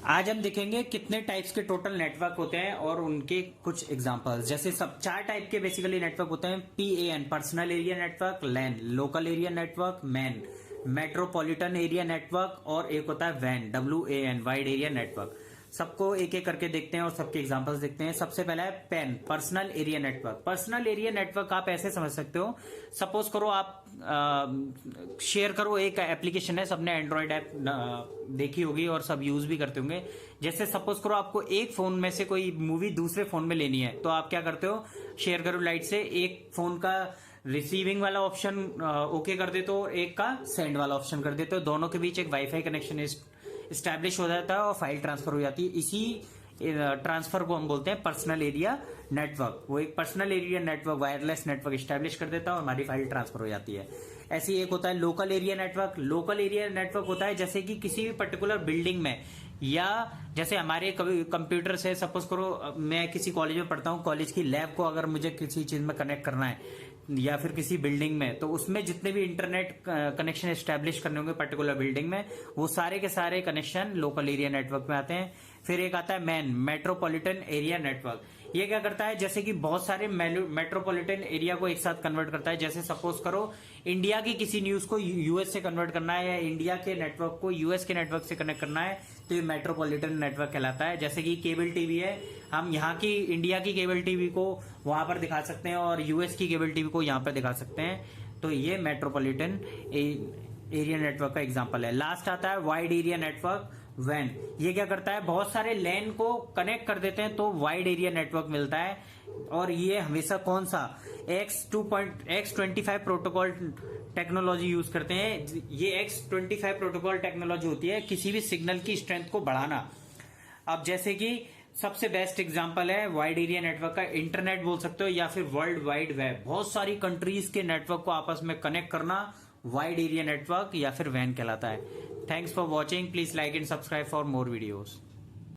आज हम देखेंगे कितने टाइप्स के टोटल नेटवर्क होते हैं और उनके कुछ एग्जांपल्स। जैसे सब 4 टाइप के बेसिकली नेटवर्क होते हैं। PAN personal area network, LAN local area network, MAN metropolitan area network और एक होता है WAN WAN wide area network. सबको एक एक करके देखते हैं और सबके एग्जांपल्स देखते हैं। सबसे पहला है PAN personal area network. Personal area network आप ऐसे समझ सकते हो, सपोज करो आप शेयर करो, एक एप्लीकेशन है, सबने एंड्रॉइड ऐप देखी होगी और सब यूज भी करते होंगे। जैसे सपोज करो आपको एक फोन में से कोई मूवी दूसरे फोन में लेनी है, तो आप क्या करते हो, शेयर करो लाइट से, एक फोन का रिसीविंग वाला ऑप्शन ओके कर देते हो, एक का सेंड वाला ऑप्शन कर देते हो, दोनों के बीच एक वाईफाई कनेक्शन इस्टेब्लिश हो जाता है और फाइल ट्रांसफर हो जाती है। इसी ट्रांसफर को हम बोलते हैं पर्सनल एरिया नेटवर्क। वो एक personal area network, wireless network establish कर देता है और हमारी फाइल ट्रांसफर हो जाती है। ऐसे एक होता है local area network. Local area network होता है जैसे कि किसी भी पर्टिकुलर बिल्डिंग में, या जैसे हमारे कंप्यूटर से, सपोज करो मैं किसी कॉलेज में पढ़ता हूँ, कॉलेज की लैब को अगर मुझे किसी चीज में कनेक्ट करना है या फिर किसी बिल्डिंग में, तो उसमें जितने भी इंटरनेट कनेक्शन एस्टेब्लिश करने होंगे पर्टिकुलर बिल्डिंग में, वो सारे के सारे कनेक्शन लोकल एरिया नेटवर्क में आते हैं। फिर एक आता है मैन मेट्रोपॉलिटन एरिया नेटवर्क। ये क्या करता है, जैसे कि बहुत सारे मेट्रोपॉलिटन एरिया को एक साथ कन्वर्ट करता है। जैसे सपोज करो इंडिया की किसी न्यूज को यूएस से कन्वर्ट करना है या इंडिया के नेटवर्क को यूएस के नेटवर्क से कनेक्ट करना है, तो ये मेट्रोपॉलिटन नेटवर्क कहलाता है। जैसे कि केबल टीवी है, हम यहाँ की इंडिया की केबल टीवी को वहां पर दिखा सकते हैं और यूएस की केबल टीवी को यहाँ पर दिखा सकते हैं, तो ये मेट्रोपॉलिटन एरिया नेटवर्क का एग्जांपल है। लास्ट आता है वाइड एरिया नेटवर्क WAN। ये क्या करता है, बहुत सारे लैन को कनेक्ट कर देते हैं तो वाइड एरिया नेटवर्क मिलता है। और ये हमेशा कौन सा X25 प्रोटोकॉल टेक्नोलॉजी यूज करते हैं। ये X25 प्रोटोकॉल टेक्नोलॉजी होती है किसी भी सिग्नल की स्ट्रेंथ को बढ़ाना। अब जैसे कि सबसे बेस्ट एग्जांपल है वाइड एरिया नेटवर्क का, इंटरनेट बोल सकते हो या फिर वर्ल्ड वाइड वेब। बहुत सारी कंट्रीज के नेटवर्क को आपस में कनेक्ट करना वाइड एरिया नेटवर्क या फिर WAN कहलाता है। Thanks for watching, please like and subscribe for more videos.